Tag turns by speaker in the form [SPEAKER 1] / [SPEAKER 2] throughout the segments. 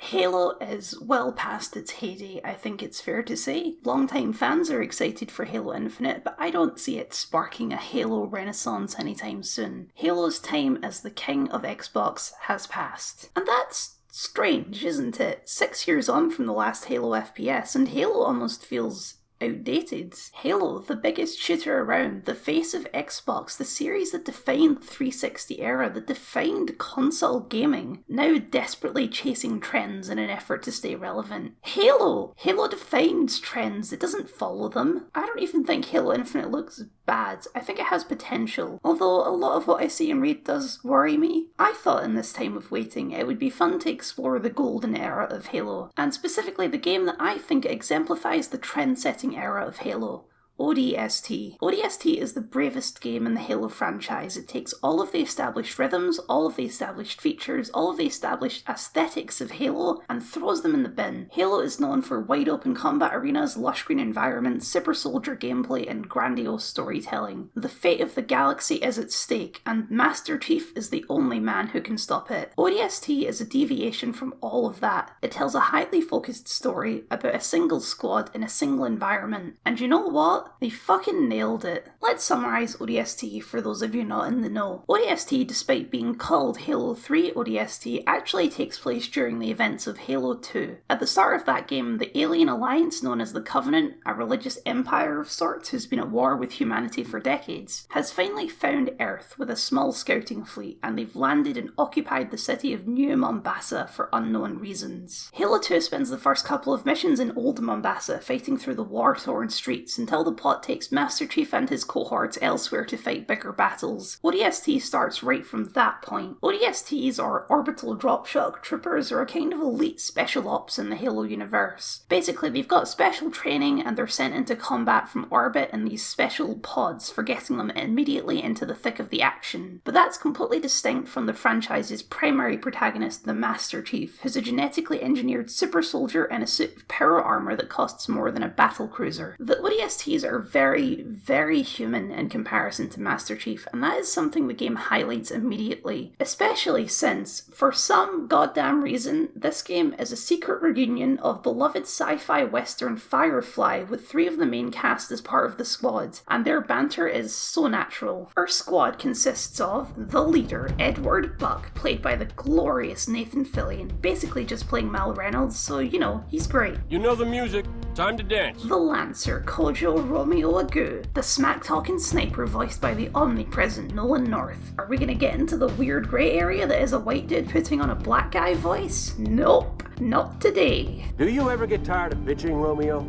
[SPEAKER 1] Halo is well past its heyday, I think it's fair to say. Longtime fans are excited for Halo Infinite, but I don't see it sparking a Halo renaissance anytime soon. Halo's time as the king of Xbox has passed. And that's strange, isn't it? 6 years on from the last Halo FPS, and Halo almost feels outdated. Halo, the biggest shooter around, the face of Xbox, the series that defined the 360 era, that defined console gaming, now desperately chasing trends in an effort to stay relevant. Halo defines trends, it doesn't follow them. I don't even think Halo Infinite looks bad. I think it has potential, although a lot of what I see and read does worry me. I thought in this time of waiting it would be fun to explore the golden era of Halo, and specifically the game that I think exemplifies the trend-setting era of Halo. ODST. ODST is the bravest game in the Halo franchise. It takes all of the established rhythms, all of the established features, all of the established aesthetics of Halo, and throws them in the bin. Halo is known for wide open combat arenas, lush green environments, super soldier gameplay, and grandiose storytelling. The fate of the galaxy is at stake, and Master Chief is the only man who can stop it. ODST is a deviation from all of that. It tells a highly focused story about a single squad in a single environment. And you know what? They fucking nailed it. Let's summarise ODST for those of you not in the know. ODST, despite being called Halo 3 ODST, actually takes place during the events of Halo 2. At the start of that game, the alien alliance known as the Covenant, a religious empire of sorts who's been at war with humanity for decades, has finally found Earth with a small scouting fleet, and they've landed and occupied the city of New Mombasa for unknown reasons. Halo 2 spends the first couple of missions in Old Mombasa, fighting through the war-torn streets until the plot takes Master Chief and his cohorts elsewhere to fight bigger battles. ODST starts right from that point. ODSTs, or Orbital Dropshot Troopers, are a kind of elite special ops in the Halo universe. Basically, they've got special training and they're sent into combat from orbit in these special pods for getting them immediately into the thick of the action. But that's completely distinct from the franchise's primary protagonist, the Master Chief, who's a genetically engineered super soldier in a suit of power armor that costs more than a battle cruiser. The ODSTs are very, very human in comparison to Master Chief, and that is something the game highlights immediately, especially since, for some goddamn reason, this game is a secret reunion of beloved sci-fi western Firefly with 3 of the main cast as part of the squad, and their banter is so natural. Our squad consists of the leader, Edward Buck, played by the glorious Nathan Fillion, basically just playing Mal Reynolds, so you know, he's great.
[SPEAKER 2] You know the music, time to dance.
[SPEAKER 1] The Lancer, Kojo Romeo Agu, the smack-talking sniper voiced by the omnipresent Nolan North. Are we gonna get into the weird grey area that is a white dude putting on a black guy voice? Nope, not today.
[SPEAKER 2] Do you ever get tired of bitching, Romeo?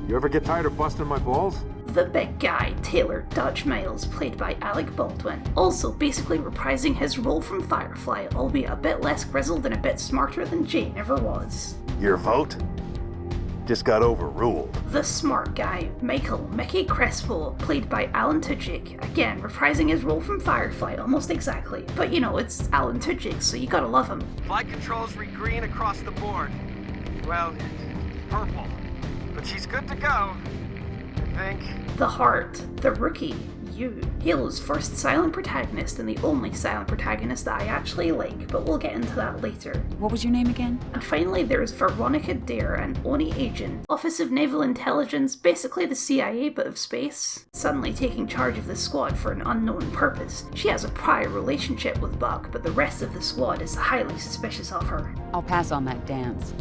[SPEAKER 3] You ever get tired of busting my balls?
[SPEAKER 1] The big guy, Taylor Dutch Miles, played by Alec Baldwin, also basically reprising his role from Firefly, albeit a bit less grizzled and a bit smarter than Jane ever was.
[SPEAKER 3] Your vote just got overruled.
[SPEAKER 1] The smart guy, Mickey Crespo, played by Alan Tudyk, again reprising his role from Firefly almost exactly, but you know, it's Alan Tudyk, so you gotta love him.
[SPEAKER 4] Flight controls read green across the board. Well, it's purple, but she's good to go, I think.
[SPEAKER 1] The Heart, the rookie, you. Halo's first silent protagonist and the only silent protagonist that I actually like, but we'll get into that later.
[SPEAKER 5] What was your name again?
[SPEAKER 1] And finally there's Veronica Dare, an Oni agent, Office of Naval Intelligence, basically the CIA but of space, suddenly taking charge of the squad for an unknown purpose. She has a prior relationship with Buck, but the rest of the squad is highly suspicious of her.
[SPEAKER 5] I'll pass on that dance.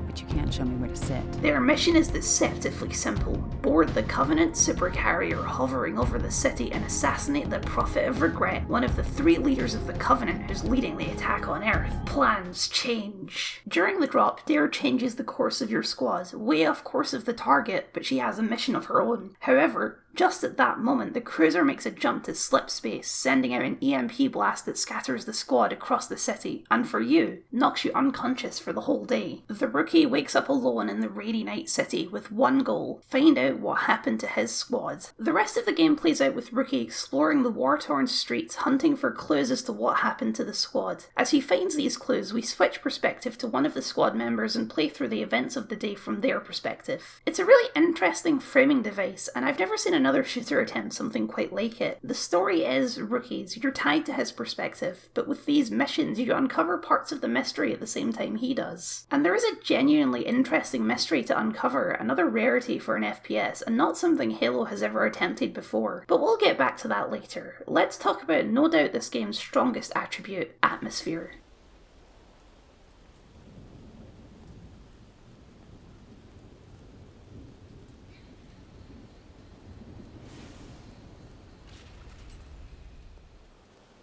[SPEAKER 5] But you can't show me where to sit.
[SPEAKER 1] Their mission is deceptively simple. Board the Covenant supercarrier hovering over the city and assassinate the Prophet of Regret, one of the 3 leaders of the Covenant who's leading the attack on Earth. Plans change. During the drop, Dare changes the course of your squad, way off course of the target, but she has a mission of her own. However, just at that moment, the cruiser makes a jump to slip space, sending out an EMP blast that scatters the squad across the city, and for you, knocks you unconscious for the whole day. The rookie wakes up alone in the rainy night city with one goal: find out what happened to his squad. The rest of the game plays out with Rookie exploring the war-torn streets, hunting for clues as to what happened to the squad. As he finds these clues, we switch perspective to one of the squad members and play through the events of the day from their perspective. It's a really interesting framing device, and I've never seen another shooter attempt something quite like it. The story is Rookie's, you're tied to his perspective, but with these missions you uncover parts of the mystery at the same time he does. And there is a genuinely interesting mystery to uncover, another rarity for an FPS, and not something Halo has ever attempted before. But we'll get back to that later. Let's talk about no doubt this game's strongest attribute, atmosphere.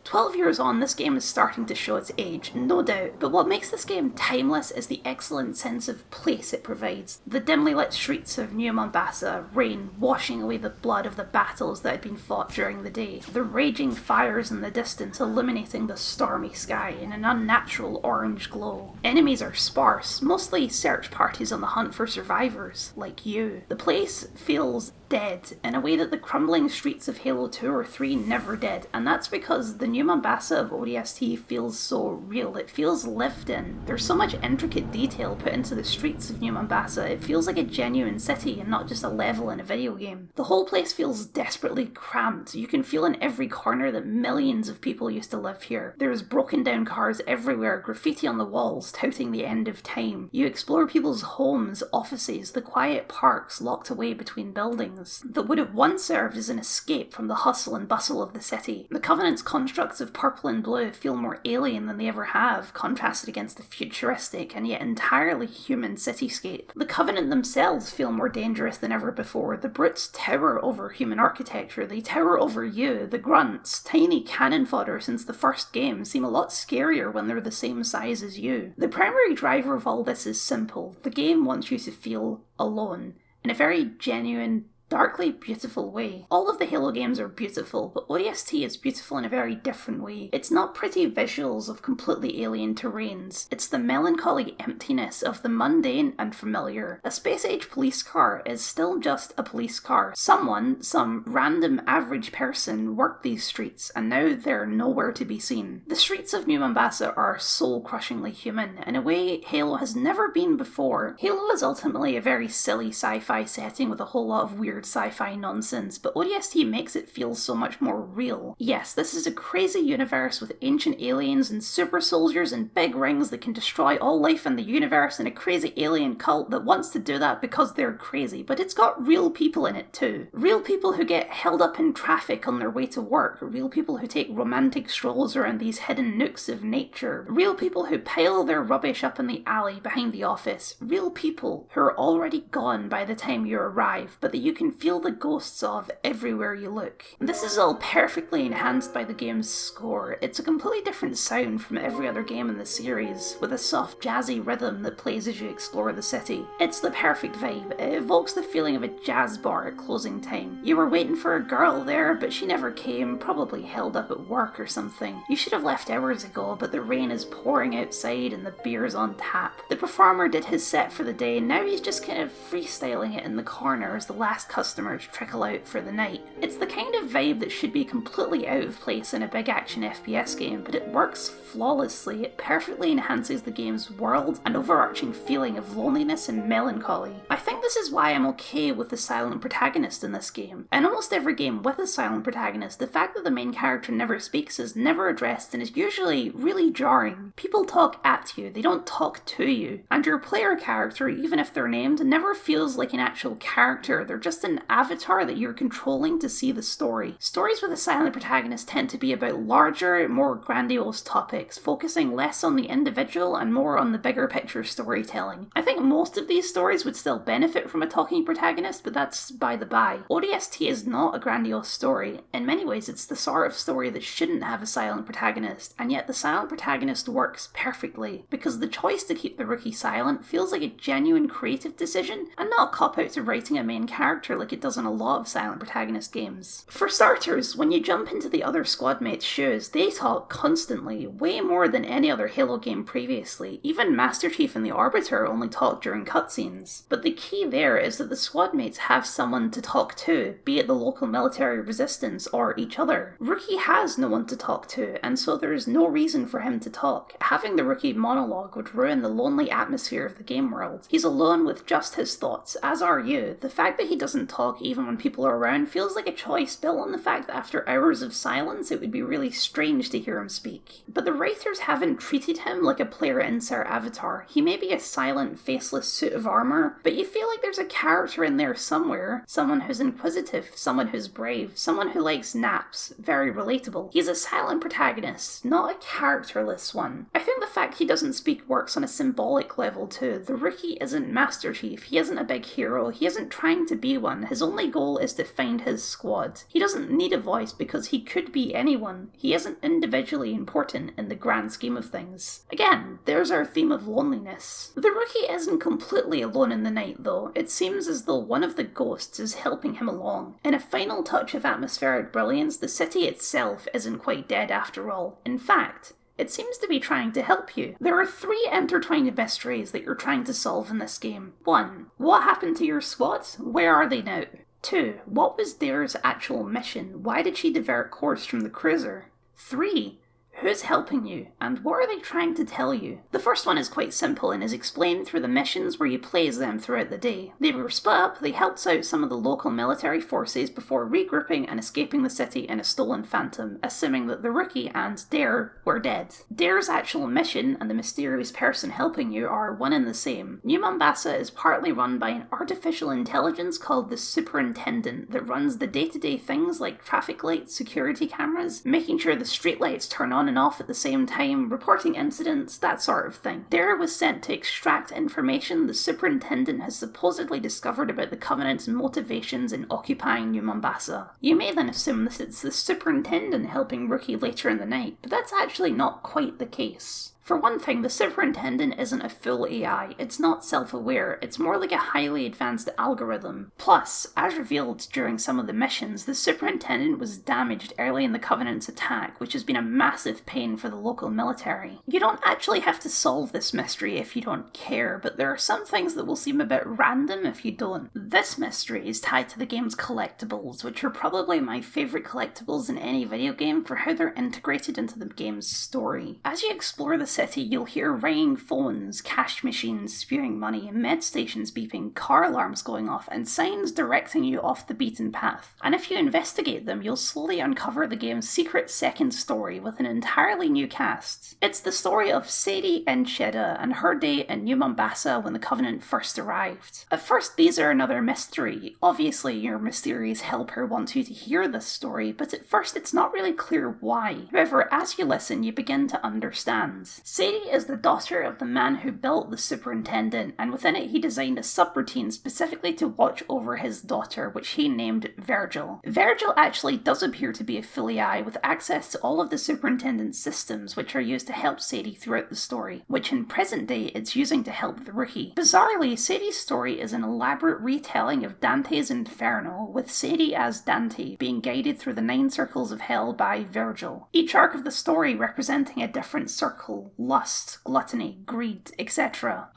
[SPEAKER 1] "12 years on, this game is starting to show its age, no doubt, but what makes this game timeless is the excellent sense of place it provides. The dimly lit streets of New Mombasa, rain washing away the blood of the battles that had been fought during the day, the raging fires in the distance illuminating the stormy sky in an unnatural orange glow. Enemies are sparse, mostly search parties on the hunt for survivors, like you. The place feels dead in a way that the crumbling streets of Halo 2 or 3 never did, and that's because the New Mombasa of ODST feels so real. It feels lived in. There's so much intricate detail put into the streets of New Mombasa. It feels like a genuine city and not just a level in a video game. The whole place feels desperately cramped. You can feel in every corner that millions of people used to live here. There's broken down cars everywhere, graffiti on the walls touting the end of time. You explore people's homes, offices, the quiet parks locked away between buildings that would have once served as an escape from the hustle and bustle of the city. The Covenant's constructs of purple and blue feel more alien than they ever have, contrasted against the futuristic and yet entirely human cityscape. The Covenant themselves feel more dangerous than ever before. The brutes tower over human architecture, they tower over you. The grunts, tiny cannon fodder since the first game, seem a lot scarier when they're the same size as you. The primary driver of all this is simple. The game wants you to feel alone, in a very genuine, darkly beautiful way. All of the Halo games are beautiful, but ODST is beautiful in a very different way. It's not pretty visuals of completely alien terrains. It's the melancholy emptiness of the mundane and familiar. A space-age police car is still just a police car. Someone, some random average person, worked these streets, and now they're nowhere to be seen. The streets of New Mombasa are soul-crushingly human, in a way Halo has never been before. Halo is ultimately a very silly sci-fi setting with a whole lot of weird sci-fi nonsense, but ODST makes it feel so much more real. Yes, this is a crazy universe with ancient aliens and super soldiers and big rings that can destroy all life in the universe, and a crazy alien cult that wants to do that because they're crazy, but it's got real people in it too. Real people who get held up in traffic on their way to work, real people who take romantic strolls around these hidden nooks of nature, real people who pile their rubbish up in the alley behind the office, real people who are already gone by the time you arrive, but that you can feel the ghosts of everywhere you look. This is all perfectly enhanced by the game's score. It's a completely different sound from every other game in the series, with a soft jazzy rhythm that plays as you explore the city. It's the perfect vibe. It evokes the feeling of a jazz bar at closing time. You were waiting for a girl there, but she never came, probably held up at work or something. You should have left hours ago, but the rain is pouring outside and the beer's on tap. The performer did his set for the day, and now he's just kind of freestyling it in the corner as the last customers trickle out for the night. It's the kind of vibe that should be completely out of place in a big action FPS game, but it works flawlessly. It perfectly enhances the game's world and overarching feeling of loneliness and melancholy. I think this is why I'm okay with the silent protagonist in this game. In almost every game with a silent protagonist, the fact that the main character never speaks is never addressed and is usually really jarring. People talk at you, they don't talk to you. And your player character, even if they're named, never feels like an actual character. They're just an avatar that you're controlling to see the story. Stories with a silent protagonist tend to be about larger, more grandiose topics, focusing less on the individual and more on the bigger picture storytelling. I think most of these stories would still benefit from a talking protagonist, but that's by the by. ODST is not a grandiose story. In many ways, it's the sort of story that shouldn't have a silent protagonist, and yet the silent protagonist works perfectly, because the choice to keep the rookie silent feels like a genuine creative decision, and not a cop-out to writing a main character like it does in a lot of silent protagonist games. For starters, when you jump into the other squad mates' shoes, they talk constantly, way more than any other Halo game previously. Even Master Chief and the Arbiter only talk during cutscenes. But the key there is that the squad mates have someone to talk to, be it the local military resistance or each other. Rookie has no one to talk to, and so there is no reason for him to talk. Having the Rookie monologue would ruin the lonely atmosphere of the game world. He's alone with just his thoughts, as are you. The fact that he doesn't doesn't talk even when people are around feels like a choice built on the fact that after hours of silence it would be really strange to hear him speak. But the writers haven't treated him like a player insert avatar. He may be a silent, faceless suit of armor, but you feel like there's a character in there somewhere. Someone who's inquisitive, someone who's brave, someone who likes naps. Very relatable. He's a silent protagonist, not a characterless one. I think the fact he doesn't speak works on a symbolic level too. The rookie isn't Master Chief, he isn't a big hero, he isn't trying to be one. His only goal is to find his squad. He doesn't need a voice because he could be anyone. He isn't individually important in the grand scheme of things. Again, there's our theme of loneliness. The rookie isn't completely alone in the night though. It seems as though one of the ghosts is helping him along. In a final touch of atmospheric brilliance, the city itself isn't quite dead after all. In fact, it seems to be trying to help you. There are 3 intertwined mysteries that you're trying to solve in this game. 1. What happened to your squad? Where are they now? 2. What was Dare's actual mission? Why did she divert course from the cruiser? 3. Who's helping you, and what are they trying to tell you? The first one is quite simple and is explained through the missions where you play as them throughout the day. They were split up, they helped out some of the local military forces before regrouping and escaping the city in a stolen Phantom, assuming that the rookie and Dare were dead. Dare's actual mission and the mysterious person helping you are one and the same. New Mombasa is partly run by an artificial intelligence called the Superintendent that runs the day-to-day things like traffic lights, security cameras, making sure the streetlights turn on and off at the same time, reporting incidents, that sort of thing. Dare was sent to extract information the Superintendent has supposedly discovered about the Covenant's motivations in occupying New Mombasa. You may then assume that it's the Superintendent helping Rookie later in the night, but that's actually not quite the case. For one thing, the Superintendent isn't a full AI, it's not self-aware, it's more like a highly advanced algorithm. Plus, as revealed during some of the missions, the Superintendent was damaged early in the Covenant's attack, which has been a massive pain for the local military. You don't actually have to solve this mystery if you don't care, but there are some things that will seem a bit random if you don't. This mystery is tied to the game's collectibles, which are probably my favourite collectibles in any video game for how they're integrated into the game's story. As you explore the city, you'll hear ringing phones, cash machines spewing money, med stations beeping, car alarms going off, and signs directing you off the beaten path. And if you investigate them, you'll slowly uncover the game's secret second story with an entirely new cast. It's the story of Sadie Encheda and her day in New Mombasa when the Covenant first arrived. At first, these are another mystery. Obviously, your mysterious helper wants you to hear this story, but at first it's not really clear why. However, as you listen, you begin to understand. Sadie is the daughter of the man who built the Superintendent, and within it he designed a subroutine specifically to watch over his daughter, which he named Virgil. Virgil actually does appear to be a full AI with access to all of the Superintendent's systems, which are used to help Sadie throughout the story, which in present day it's using to help the rookie. Bizarrely, Sadie's story is an elaborate retelling of Dante's Inferno, with Sadie as Dante being guided through the 9 circles of hell by Virgil. Each arc of the story representing a different circle: lust, gluttony, greed, etc.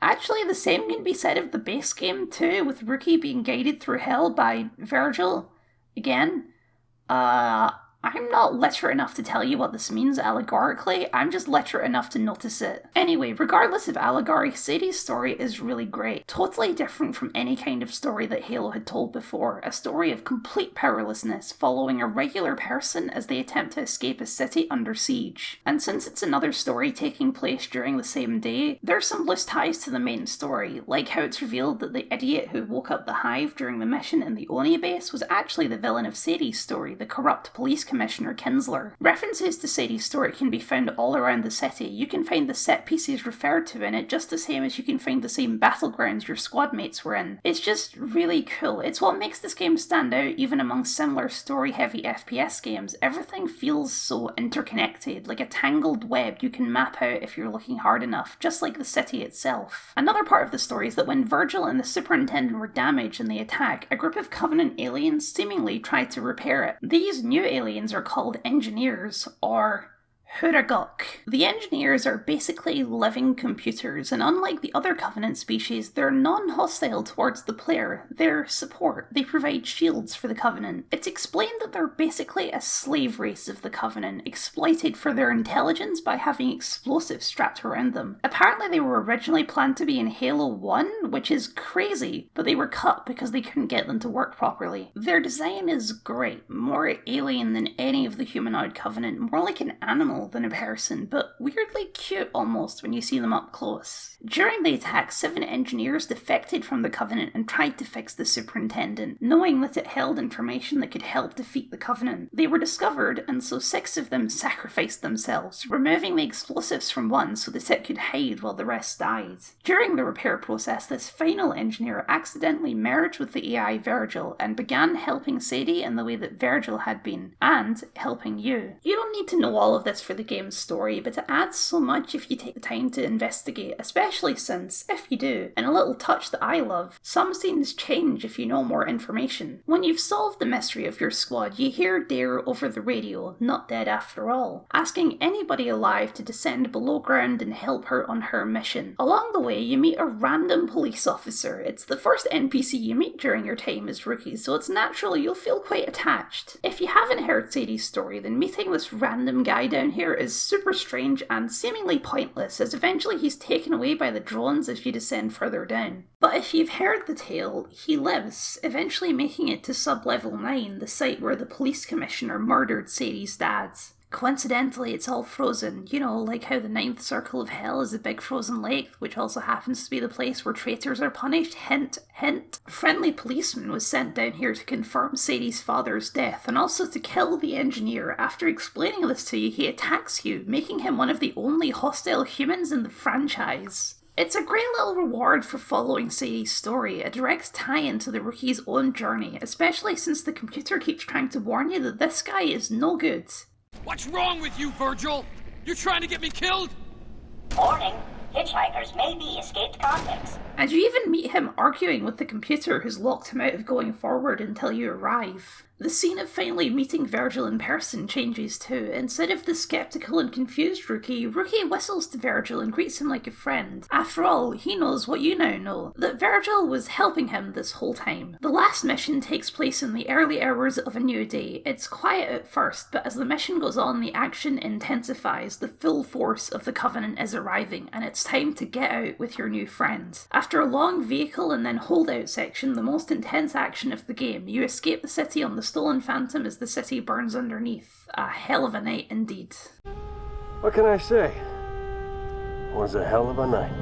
[SPEAKER 1] Actually the same can be said of the base game too, with Rookie being guided through hell by Virgil. Again, I'm not literate enough to tell you what this means allegorically, I'm just literate enough to notice it. Anyway, regardless of allegory, Sadie's story is really great. Totally different from any kind of story that Halo had told before. A story of complete powerlessness, following a regular person as they attempt to escape a city under siege. And since it's another story taking place during the same day, there's some loose ties to the main story, like how it's revealed that the idiot who woke up the Hive during the mission in the Oni base was actually the villain of Sadie's story, the corrupt police Commissioner Kinsler. References to Sadie's story can be found all around the city. You can find the set pieces referred to in it just the same as you can find the same battlegrounds your squad mates were in. It's just really cool. It's what makes this game stand out even among similar story-heavy FPS games. Everything feels so interconnected, like a tangled web you can map out if you're looking hard enough, just like the city itself. Another part of the story is that when Virgil and the Superintendent were damaged in the attack, a group of Covenant aliens seemingly tried to repair it. These new aliens are called engineers, or Huragok. The engineers are basically living computers, and unlike the other Covenant species, they're non-hostile towards the player. They're support. They provide shields for the Covenant. It's explained that they're basically a slave race of the Covenant, exploited for their intelligence by having explosives strapped around them. Apparently they were originally planned to be in Halo 1, which is crazy, but they were cut because they couldn't get them to work properly. Their design is great, more alien than any of the humanoid Covenant, more like an animal than a person, but weirdly cute almost when you see them up close. During the attack, 7 engineers defected from the Covenant and tried to fix the Superintendent, knowing that it held information that could help defeat the Covenant. They were discovered, and so 6 of them sacrificed themselves, removing the explosives from one so that it could hide while the rest died. During the repair process, this final engineer accidentally merged with the AI Virgil and began helping Sadie in the way that Virgil had been, and helping you. You don't need to know all of this for the game's story, but it adds so much if you take the time to investigate, especially since, if you do, and a little touch that I love, some scenes change if you know more information. When you've solved the mystery of your squad, you hear Dare over the radio, not dead after all, asking anybody alive to descend below ground and help her on her mission. Along the way, you meet a random police officer. It's the first NPC you meet during your time as rookies, so it's natural you'll feel quite attached. If you haven't heard Sadie's story, then meeting this random guy down here is super strange and seemingly pointless, as eventually he's taken away by the drones as you descend further down. But if you've heard the tale, he lives, eventually making it to Sub-Level 9, the site where the police commissioner murdered Sadie's dad. Coincidentally, it's all frozen, you know, like how the 9th Circle of Hell is a big frozen lake, which also happens to be the place where traitors are punished. Hint, hint. A friendly policeman was sent down here to confirm Sadie's father's death, and also to kill the engineer. After explaining this to you, he attacks you, making him one of the only hostile humans in the franchise. It's a great little reward for following Sadie's story, a direct tie-in to the rookie's own journey, especially since the computer keeps trying to warn you that this guy is no good.
[SPEAKER 2] What's wrong with you, Virgil? You're trying to get me killed?
[SPEAKER 6] Warning, hitchhikers may be escaped convicts.
[SPEAKER 1] And you even meet him arguing with the computer who's locked him out of going forward until you arrive. The scene of finally meeting Virgil in person changes too. Instead of the skeptical and confused Rookie whistles to Virgil and greets him like a friend. After all, he knows what you now know, that Virgil was helping him this whole time. The last mission takes place in the early hours of a new day. It's quiet at first, but as the mission goes on, the action intensifies. The full force of the Covenant is arriving, and it's time to get out with your new friend. After a long vehicle and then holdout section, the most intense action of the game, you escape the city on the stolen Phantom as the city burns underneath. A hell of a night indeed.
[SPEAKER 3] What can I say? It was a hell of a night.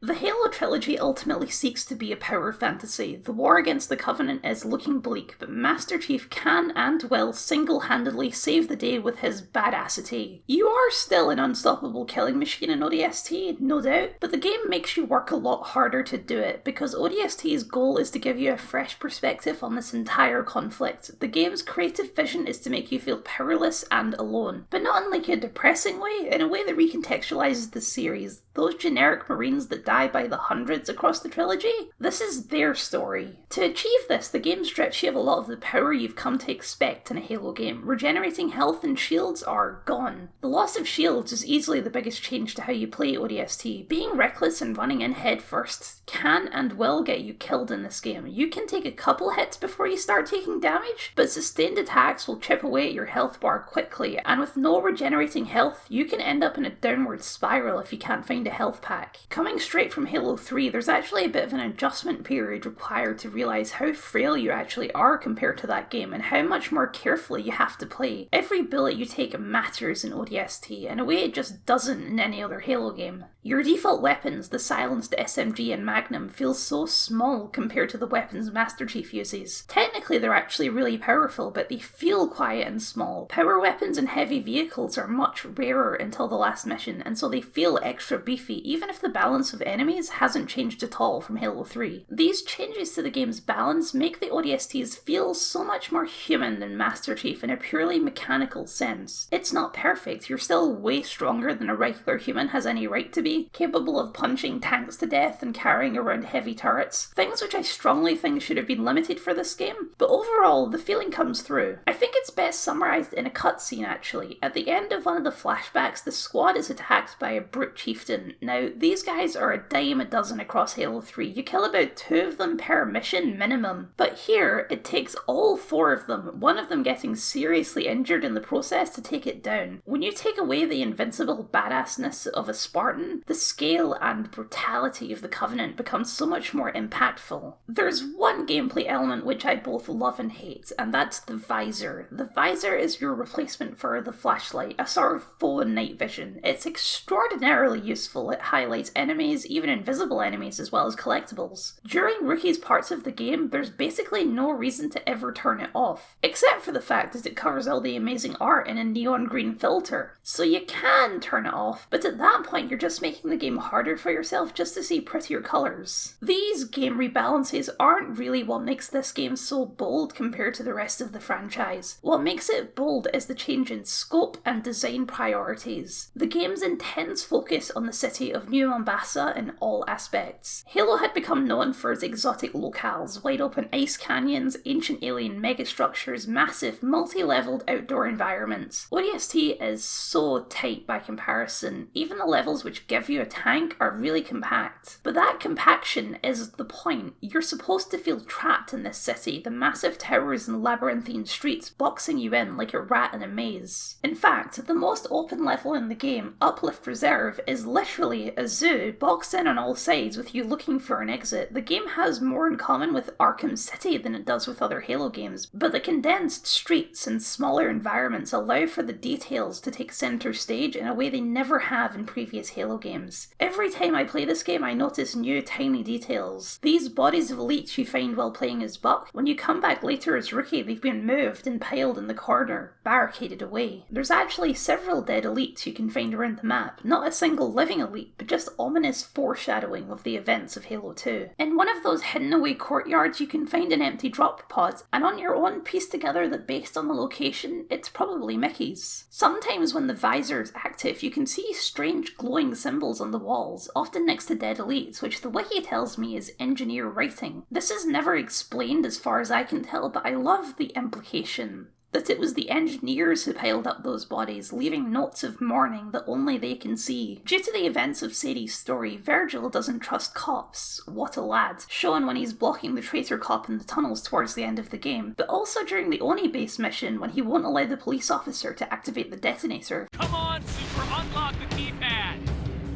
[SPEAKER 1] The Halo trilogy ultimately seeks to be a power fantasy. The war against the Covenant is looking bleak, but Master Chief can and will single-handedly save the day with his badassity. You are still an unstoppable killing machine in ODST, no doubt, but the game makes you work a lot harder to do it, because ODST's goal is to give you a fresh perspective on this entire conflict. The game's creative vision is to make you feel powerless and alone, but not in like a depressing way, in a way that recontextualizes the series. Those generic Marines that die by the hundreds across the trilogy, this is their story. To achieve this, the game strips you of a lot of the power you've come to expect in a Halo game. Regenerating health and shields are gone. The loss of shields is easily the biggest change to how you play ODST. Being reckless and running in head first can and will get you killed in this game. You can take a couple hits before you start taking damage, but sustained attacks will chip away at your health bar quickly, and with no regenerating health, you can end up in a downward spiral if you can't find a health pack. Coming straight from Halo 3, there's actually a bit of an adjustment period required to realise how frail you actually are compared to that game and how much more carefully you have to play. Every bullet you take matters in ODST in a way it just doesn't in any other Halo game. Your default weapons, the silenced SMG and Magnum, feel so small compared to the weapons Master Chief uses. Technically they're actually really powerful, but they feel quiet and small. Power weapons and heavy vehicles are much rarer until the last mission, and so they feel extra beefy leafy, even if the balance of enemies hasn't changed at all from Halo 3. These changes to the game's balance make the ODSTs feel so much more human than Master Chief in a purely mechanical sense. It's not perfect, you're still way stronger than a regular human has any right to be, capable of punching tanks to death and carrying around heavy turrets, things which I strongly think should have been limited for this game, but overall the feeling comes through. I think it's best summarised in a cutscene actually. At the end of one of the flashbacks, the squad is attacked by a brute chieftain. Now, these guys are a dime a dozen across Halo 3. You kill about 2 of them per mission minimum. But here, it takes all 4 of them, one of them getting seriously injured in the process, to take it down. When you take away the invincible badassness of a Spartan, the scale and brutality of the Covenant becomes so much more impactful. There's one gameplay element which I both love and hate, and that's the visor. The visor is your replacement for the flashlight, a sort of faux night vision. It's extraordinarily useful. It highlights enemies, even invisible enemies, as well as collectibles. During Rookie's parts of the game, there's basically no reason to ever turn it off, except for the fact that it covers all the amazing art in a neon green filter. So you can turn it off, but at that point you're just making the game harder for yourself just to see prettier colours. These game rebalances aren't really what makes this game so bold compared to the rest of the franchise. What makes it bold is the change in scope and design priorities. The game's intense focus on the city of New Mombasa in all aspects. Halo had become known for its exotic locales, wide open ice canyons, ancient alien megastructures, massive multi-leveled outdoor environments. ODST is so tight by comparison. Even the levels which give you a tank are really compact. But that compaction is the point. You're supposed to feel trapped in this city, the massive towers and labyrinthine streets boxing you in like a rat in a maze. In fact, the most open level in the game, Uplift Reserve, is literally a zoo boxed in on all sides with you looking for an exit. The game has more in common with Arkham City than it does with other Halo games, but the condensed streets and smaller environments allow for the details to take centre stage in a way they never have in previous Halo games. Every time I play this game I notice new tiny details. These bodies of elites you find while playing as Buck, when you come back later as Rookie, they've been moved and piled in the corner, barricaded away. There's actually several dead elites you can find around the map, not a single living elite, but just ominous foreshadowing of the events of Halo 2. In one of those hidden away courtyards you can find an empty drop pod, and on your own piece together that based on the location, it's probably Mickey's. Sometimes when the visor is active you can see strange glowing symbols on the walls, often next to dead elites, which the wiki tells me is engineer writing. This is never explained as far as I can tell, but I love the implication that it was the engineers who piled up those bodies, leaving notes of mourning that only they can see. Due to the events of Sadie's story, Virgil doesn't trust cops. What a lad. Shown when he's blocking the traitor cop in the tunnels towards the end of the game, but also during the Oni base mission when he won't allow the police officer to activate the detonator.
[SPEAKER 2] Come on, Super, unlock the keypad!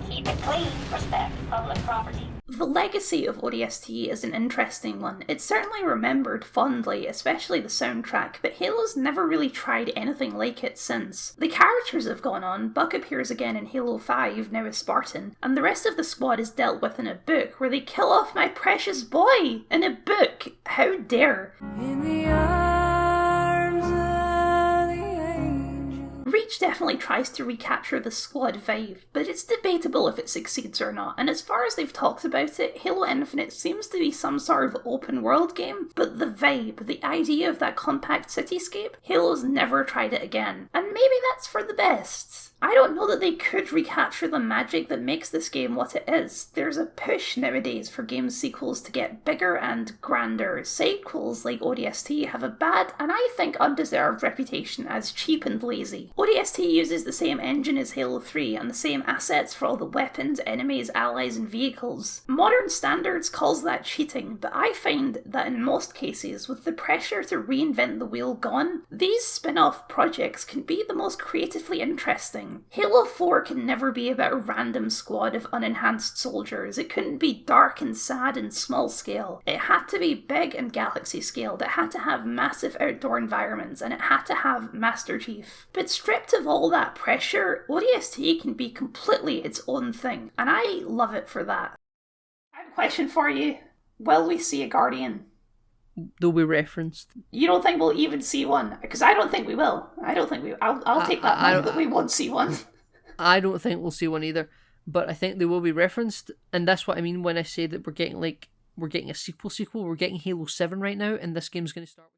[SPEAKER 6] Keep it clean. Respect public property.
[SPEAKER 1] The legacy of ODST is an interesting one. It's certainly remembered fondly, especially the soundtrack, but Halo's never really tried anything like it since. The characters have gone on, Buck appears again in Halo 5, now as Spartan, and the rest of the squad is dealt with in a book where they kill off my precious boy! In a book! How dare!
[SPEAKER 7] In the arms of the angel.
[SPEAKER 1] Reach definitely tries to recapture the squad vibe, but it's debatable if it succeeds or not, and as far as they've talked about it, Halo Infinite seems to be some sort of open world game, but the vibe, the idea of that compact cityscape, Halo's never tried it again, and maybe that's for the best. I don't know that they could recapture the magic that makes this game what it is. There's a push nowadays for game sequels to get bigger and grander. Sequels like ODST have a bad, and I think undeserved, reputation as cheap and lazy. ODST uses the same engine as Halo 3 and the same assets for all the weapons, enemies, allies and vehicles. Modern standards calls that cheating, but I find that in most cases, with the pressure to reinvent the wheel gone, these spin-off projects can be the most creatively interesting. Halo 4 can never be about a random squad of unenhanced soldiers. It couldn't be dark and sad and small scale. It had to be big and galaxy scaled. It had to have massive outdoor environments, and it had to have Master Chief. But stripped of all that pressure, ODST can be completely its own thing, and I love it for that. I have a question for you. Will we see a Guardian?
[SPEAKER 8] They'll be referenced.
[SPEAKER 1] You don't think we'll even see one? Because I don't think we will. I don't think we. I'll take that money that we won't see one.
[SPEAKER 8] I don't think we'll see one either. but I think they will be referenced, and that's what I mean when I say that we're getting a sequel. We're getting Halo 7 right now, and this game's going to start